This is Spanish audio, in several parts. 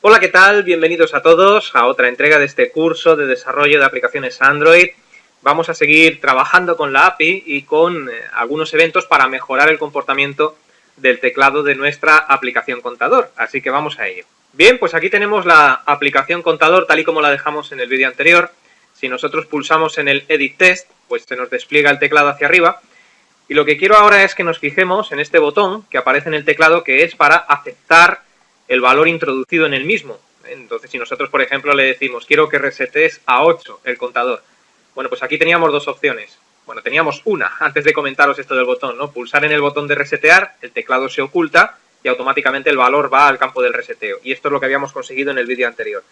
Hola, ¿qué tal? Bienvenidos a todos a otra entrega de este curso de desarrollo de aplicaciones Android. Vamos a seguir trabajando con la API y con algunos eventos para mejorar el comportamiento del teclado de nuestra aplicación contador. Así que vamos a ello. Bien, pues aquí tenemos la aplicación contador tal y como la dejamos en el vídeo anterior. Si nosotros pulsamos en el Edit Test, pues se nos despliega el teclado hacia arriba. Y lo que quiero ahora es que nos fijemos en este botón que aparece en el teclado, que es para aceptar el valor introducido en el mismo. Entonces, si nosotros, por ejemplo, le decimos quiero que resetes a 8 el contador, bueno, pues aquí teníamos dos opciones. Bueno, teníamos una, antes de comentaros esto del botón, ¿no? Pulsar en el botón de resetear, el teclado se oculta y automáticamente el valor va al campo del reseteo. Y esto es lo que habíamos conseguido en el vídeo anterior.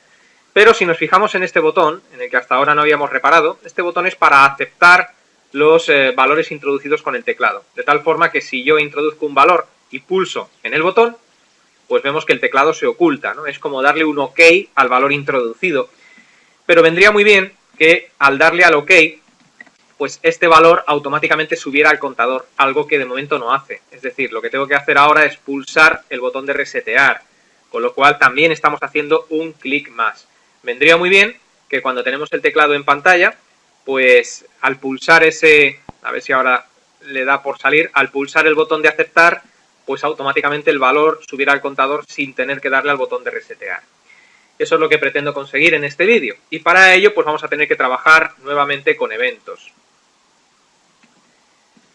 Pero si nos fijamos en este botón, en el que hasta ahora no habíamos reparado, este botón es para aceptar los valores introducidos con el teclado. De tal forma que si yo introduzco un valor y pulso en el botón, pues vemos que el teclado se oculta, ¿no? Es como darle un OK al valor introducido. Pero vendría muy bien que al darle al OK, pues este valor automáticamente subiera al contador, algo que de momento no hace. Es decir, lo que tengo que hacer ahora es pulsar el botón de resetear, con lo cual también estamos haciendo un clic más. Vendría muy bien que cuando tenemos el teclado en pantalla, pues al pulsar ese, a ver si ahora le da por salir, al pulsar el botón de aceptar, pues automáticamente el valor subiera al contador sin tener que darle al botón de resetear. Eso es lo que pretendo conseguir en este vídeo. Y para ello, pues vamos a tener que trabajar nuevamente con eventos.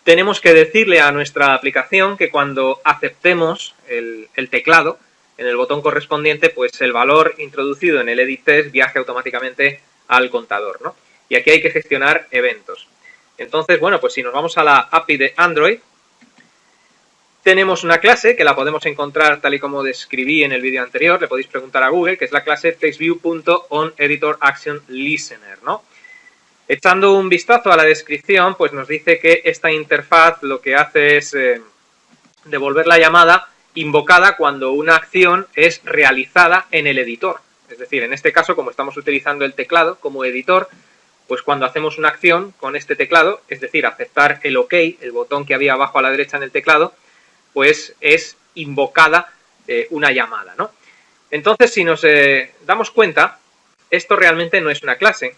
Tenemos que decirle a nuestra aplicación que cuando aceptemos el teclado, en el botón correspondiente, pues el valor introducido en el Edit Test viaje automáticamente al contador, ¿no? Y aquí hay que gestionar eventos. Entonces, bueno, pues si nos vamos a la API de Android, tenemos una clase que la podemos encontrar tal y como describí en el vídeo anterior, le podéis preguntar a Google, que es la clase TextView.onEditorActionListener, ¿no? Echando un vistazo a la descripción, pues nos dice que esta interfaz lo que hace es devolver la llamada invocada cuando una acción es realizada en el editor. Es decir, en este caso, como estamos utilizando el teclado como editor, pues cuando hacemos una acción con este teclado, es decir, aceptar el OK, el botón que había abajo a la derecha en el teclado, pues es invocada una llamada, ¿no? Entonces, si nos damos cuenta, esto realmente no es una clase,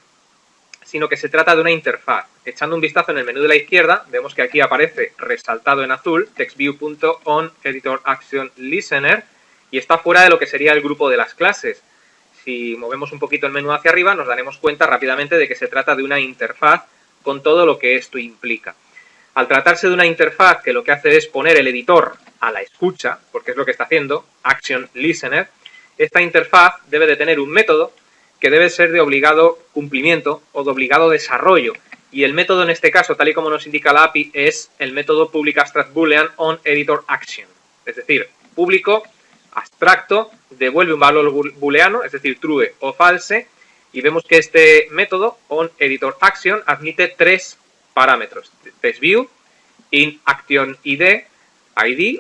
sino que se trata de una interfaz. Echando un vistazo en el menú de la izquierda, vemos que aquí aparece resaltado en azul, TextView.onEditorActionListener, y está fuera de lo que sería el grupo de las clases. Si movemos un poquito el menú hacia arriba, nos daremos cuenta rápidamente de que se trata de una interfaz con todo lo que esto implica. Al tratarse de una interfaz que lo que hace es poner el editor a la escucha, porque es lo que está haciendo, Action Listener, esta interfaz debe de tener un método que debe ser de obligado cumplimiento o de obligado desarrollo. Y el método en este caso, tal y como nos indica la API, es el método public abstract boolean on editor action. Es decir, público abstracto devuelve un valor booleano, es decir, true o false, y vemos que este método on editor action admite tres parámetros: TextView, ID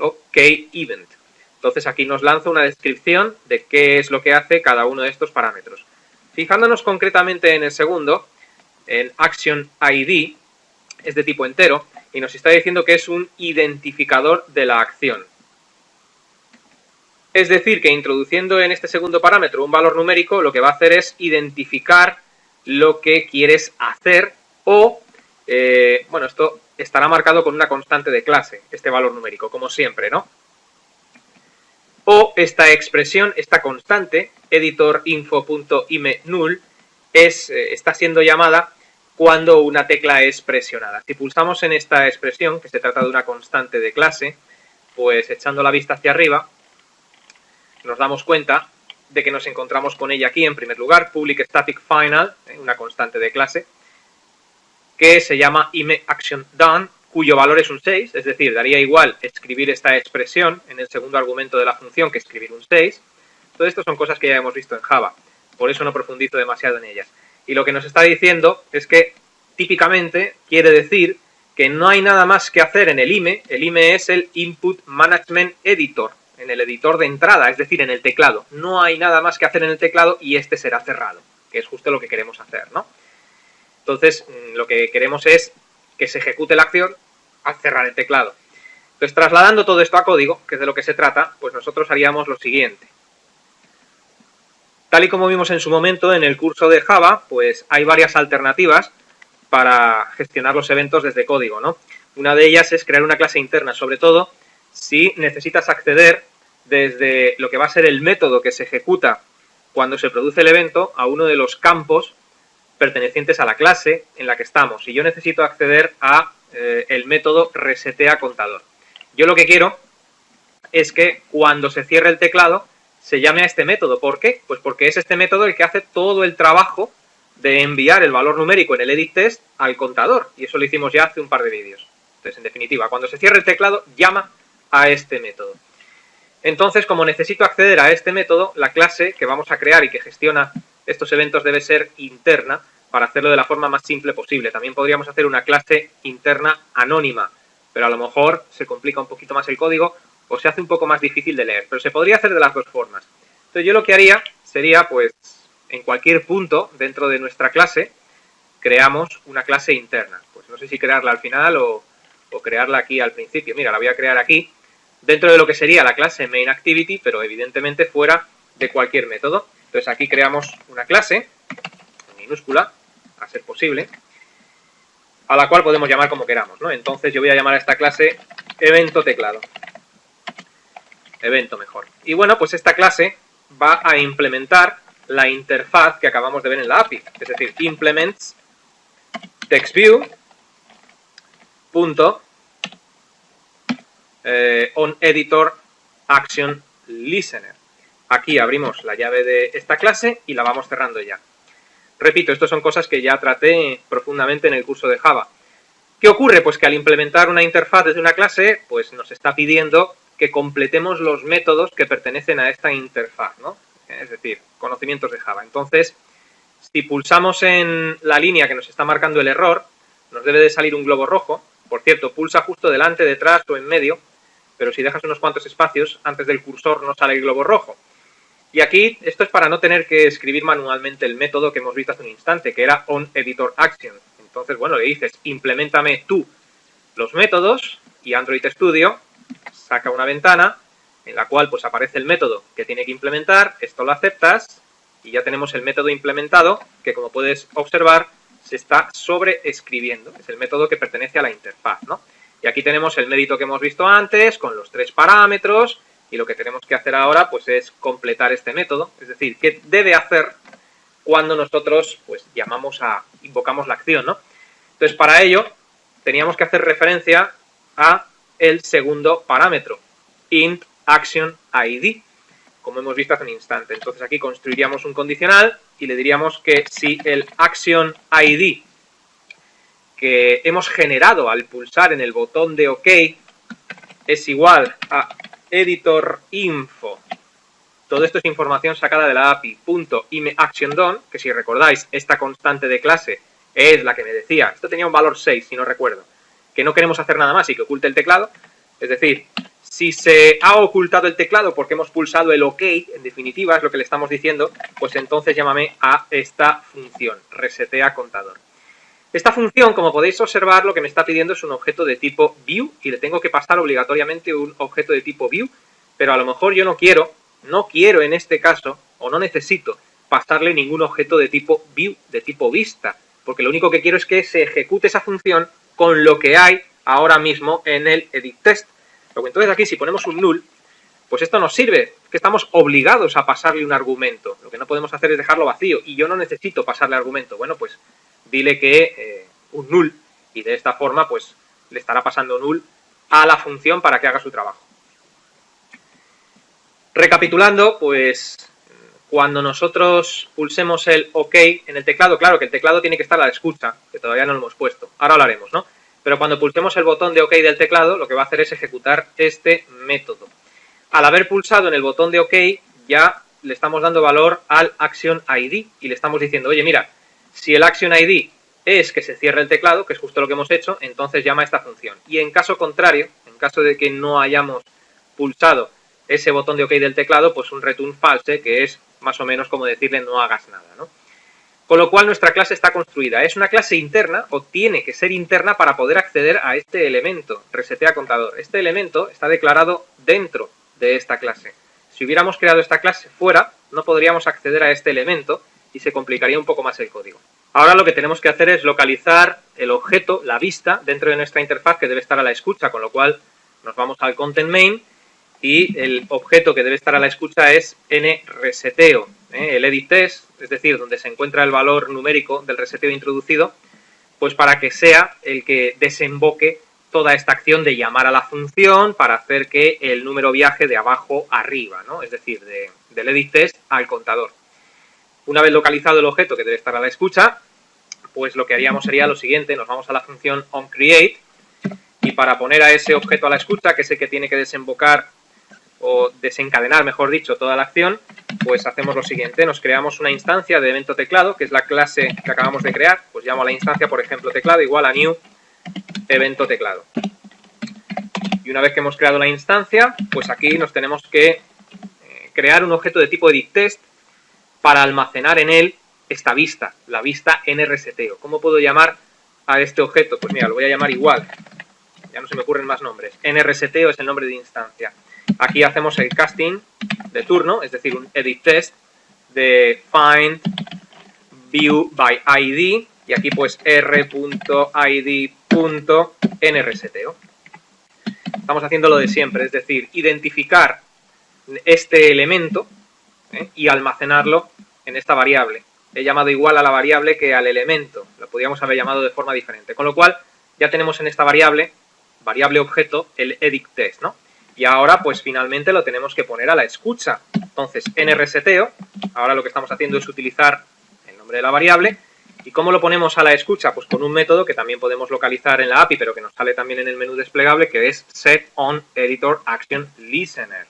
o keyEvent. Entonces aquí nos lanza una descripción de qué es lo que hace cada uno de estos parámetros. Fijándonos concretamente en el segundo, en Action ID, es de tipo entero y nos está diciendo que es un identificador de la acción. Es decir, que introduciendo en este segundo parámetro un valor numérico, lo que va a hacer es identificar lo que quieres hacer o, bueno, esto estará marcado con una constante de clase, este valor numérico, como siempre, ¿no? O esta expresión, esta constante, editorinfo.imeNull, está siendo llamada cuando una tecla es presionada. Si pulsamos en esta expresión, que se trata de una constante de clase, pues echando la vista hacia arriba, nos damos cuenta de que nos encontramos con ella aquí en primer lugar, public static final, una constante de clase, que se llama imeActionDone, cuyo valor es un 6, es decir, daría igual escribir esta expresión en el segundo argumento de la función que escribir un 6. Todo esto son cosas que ya hemos visto en Java, por eso no profundizo demasiado en ellas. Y lo que nos está diciendo es que típicamente quiere decir que no hay nada más que hacer en el IME. El IME es el Input Management Editor, en el editor de entrada, es decir, en el teclado. No hay nada más que hacer en el teclado y este será cerrado, que es justo lo que queremos hacer, ¿no? Entonces, lo que queremos es que se ejecute la acción al cerrar el teclado. Entonces, trasladando todo esto a código, que es de lo que se trata, pues nosotros haríamos lo siguiente. Tal y como vimos en su momento en el curso de Java, pues hay varias alternativas para gestionar los eventos desde código, ¿no? Una de ellas es crear una clase interna, sobre todo si necesitas acceder desde lo que va a ser el método que se ejecuta cuando se produce el evento a uno de los campos pertenecientes a la clase en la que estamos. Y yo necesito acceder a el método reseteaContador. Yo lo que quiero es que cuando se cierre el teclado se llame a este método. ¿Por qué? Pues porque es este método el que hace todo el trabajo de enviar el valor numérico en el edit test al contador. Y eso lo hicimos ya hace un par de vídeos. Entonces, en definitiva, cuando se cierre el teclado, llama a este método. Entonces, como necesito acceder a este método, la clase que vamos a crear y que gestiona estos eventos debe ser interna para hacerlo de la forma más simple posible. También podríamos hacer una clase interna anónima, pero a lo mejor se complica un poquito más el código o se hace un poco más difícil de leer, pero se podría hacer de las dos formas. Entonces yo lo que haría sería, pues, en cualquier punto dentro de nuestra clase, creamos una clase interna. Pues no sé si crearla al final o crearla aquí al principio. Mira, la voy a crear aquí, dentro de lo que sería la clase MainActivity, pero evidentemente fuera de cualquier método. Entonces aquí creamos una clase, en minúscula, a ser posible, a la cual podemos llamar como queramos, ¿no? Entonces yo voy a llamar a esta clase evento teclado. Evento mejor. Y bueno, pues esta clase va a implementar la interfaz que acabamos de ver en la API. Es decir, implements textView onEditor action listener. Aquí abrimos la llave de esta clase y la vamos cerrando ya. Repito, esto son cosas que ya traté profundamente en el curso de Java. ¿Qué ocurre? Pues que al implementar una interfaz desde una clase, pues nos está pidiendo que completemos los métodos que pertenecen a esta interfaz, ¿no? Es decir, conocimientos de Java. Entonces, si pulsamos en la línea que nos está marcando el error, nos debe de salir un globo rojo. Por cierto, pulsa justo delante, detrás o en medio, pero si dejas unos cuantos espacios antes del cursor no sale el globo rojo. Y aquí, esto es para no tener que escribir manualmente el método que hemos visto hace un instante, que era onEditorAction. Entonces, bueno, le dices, implementame tú los métodos, y Android Studio saca una ventana en la cual pues aparece el método que tiene que implementar, esto lo aceptas y ya tenemos el método implementado que, como puedes observar, se está sobreescribiendo. Es el método que pertenece a la interfaz, ¿no? Y aquí tenemos el método que hemos visto antes con los 3 parámetros y lo que tenemos que hacer ahora pues es completar este método, es decir, qué debe hacer cuando nosotros pues invocamos la acción, ¿no? Entonces, para ello teníamos que hacer referencia a el segundo parámetro, int action id, como hemos visto hace un instante. Entonces aquí construiríamos un condicional y le diríamos que si el action id que hemos generado al pulsar en el botón de OK es igual a editor info, todo esto es información sacada de la API .imActionDone, que si recordáis, esta constante de clase es la que me decía, esto tenía un valor 6 si no recuerdo, que no queremos hacer nada más y que oculte el teclado. Es decir, si se ha ocultado el teclado porque hemos pulsado el OK, en definitiva es lo que le estamos diciendo, pues entonces llámame a esta función, reseteaContador. Esta función, como podéis observar, lo que me está pidiendo es un objeto de tipo View y le tengo que pasar obligatoriamente un objeto de tipo View, pero a lo mejor yo no quiero en este caso, o no necesito pasarle ningún objeto de tipo View, de tipo Vista, porque lo único que quiero es que se ejecute esa función con lo que hay ahora mismo en el edit test. Luego, entonces aquí si ponemos un null, pues esto nos sirve, que estamos obligados a pasarle un argumento. Lo que no podemos hacer es dejarlo vacío y yo no necesito pasarle argumento. Bueno, pues dile que un null y de esta forma pues le estará pasando null a la función para que haga su trabajo. Recapitulando, pues cuando nosotros pulsemos el OK en el teclado, claro que el teclado tiene que estar a la escucha, que todavía no lo hemos puesto, ahora hablaremos, ¿no? Pero cuando pulsemos el botón de OK del teclado, lo que va a hacer es ejecutar este método. Al haber pulsado en el botón de OK, ya le estamos dando valor al Action ID y le estamos diciendo, oye, mira, si el Action ID es que se cierre el teclado, que es justo lo que hemos hecho, entonces llama a esta función. Y en caso contrario, en caso de que no hayamos pulsado ese botón de OK del teclado, pues un return false, que es más o menos como decirle no hagas nada, ¿no? Con lo cual nuestra clase está construida. Es una clase interna, o tiene que ser interna para poder acceder a este elemento, reseteaContador. Este elemento está declarado dentro de esta clase. Si hubiéramos creado esta clase fuera, no podríamos acceder a este elemento y se complicaría un poco más el código. Ahora lo que tenemos que hacer es localizar el objeto, la vista, dentro de nuestra interfaz que debe estar a la escucha, con lo cual nos vamos al content main y el objeto que debe estar a la escucha es nReseteo, el edit test, es decir, donde se encuentra el valor numérico del reseteo introducido, pues para que sea el que desemboque toda esta acción de llamar a la función para hacer que el número viaje de abajo arriba, ¿no? Es decir, del edit test al contador. Una vez localizado el objeto que debe estar a la escucha, pues lo que haríamos sería lo siguiente, nos vamos a la función onCreate y para poner a ese objeto a la escucha, que es el que tiene que desembocar o desencadenar, mejor dicho, toda la acción, pues hacemos lo siguiente, nos creamos una instancia de evento teclado, que es la clase que acabamos de crear, pues llamo a la instancia, por ejemplo, teclado igual a new evento teclado. Y una vez que hemos creado la instancia, pues aquí nos tenemos que crear un objeto de tipo edit test para almacenar en él esta vista, la vista nReseteo. ¿Cómo puedo llamar a este objeto? Pues mira, lo voy a llamar igual, ya no se me ocurren más nombres. nReseteo es el nombre de instancia. Aquí hacemos el casting de turno, es decir, un edit test de find view by id y aquí pues r.id.nReseteo. Estamos haciendo lo de siempre, es decir, identificar este elemento y almacenarlo en esta variable. He llamado igual a la variable que al elemento, lo podríamos haber llamado de forma diferente, con lo cual ya tenemos en esta variable objeto, el edit test, ¿no? Y ahora pues finalmente lo tenemos que poner a la escucha. Entonces, nReseteo, ahora lo que estamos haciendo es utilizar el nombre de la variable. ¿Y cómo lo ponemos a la escucha? Pues con un método que también podemos localizar en la API, pero que nos sale también en el menú desplegable, que es setOnEditorActionListener.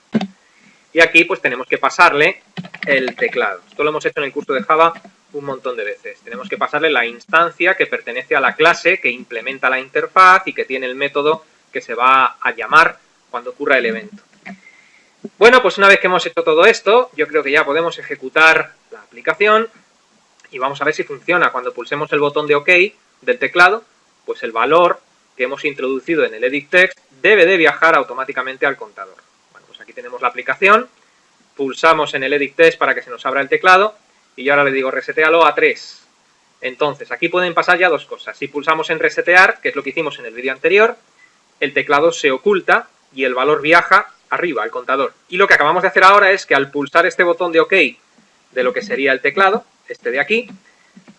Y aquí pues tenemos que pasarle el teclado. Esto lo hemos hecho en el curso de Java un montón de veces. Tenemos que pasarle la instancia que pertenece a la clase que implementa la interfaz y que tiene el método que se va a llamar cuando ocurra el evento. Bueno, pues una vez que hemos hecho todo esto, yo creo que ya podemos ejecutar la aplicación y vamos a ver si funciona. Cuando pulsemos el botón de OK del teclado, pues el valor que hemos introducido en el edit text debe de viajar automáticamente al contador. Bueno, pues aquí tenemos la aplicación, pulsamos en el edit text para que se nos abra el teclado y yo ahora le digo resetealo a 3. Entonces, aquí pueden pasar ya dos cosas. Si pulsamos en resetear, que es lo que hicimos en el vídeo anterior, el teclado se oculta y el valor viaja arriba, al contador. Y lo que acabamos de hacer ahora es que al pulsar este botón de OK de lo que sería el teclado, este de aquí,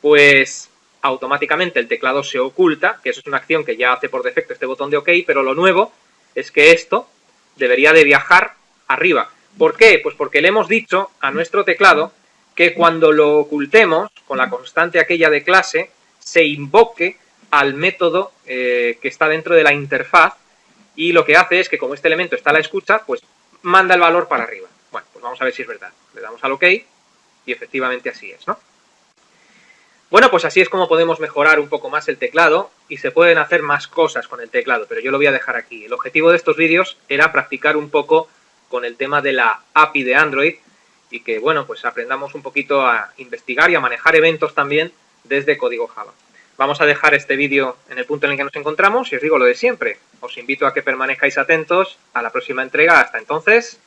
pues automáticamente el teclado se oculta, que eso es una acción que ya hace por defecto este botón de OK, pero lo nuevo es que esto debería de viajar arriba. ¿Por qué? Pues porque le hemos dicho a nuestro teclado que cuando lo ocultemos, con la constante aquella de clase, se invoque al método que está dentro de la interfaz y lo que hace es que como este elemento está a la escucha, pues manda el valor para arriba. Bueno, pues vamos a ver si es verdad. Le damos al OK y efectivamente así es, ¿no? Bueno, pues así es como podemos mejorar un poco más el teclado y se pueden hacer más cosas con el teclado, pero yo lo voy a dejar aquí. El objetivo de estos vídeos era practicar un poco con el tema de la API de Android y que, bueno, pues aprendamos un poquito a investigar y a manejar eventos también desde código Java. Vamos a dejar este vídeo en el punto en el que nos encontramos y os digo lo de siempre. Os invito a que permanezcáis atentos a la próxima entrega. Hasta entonces,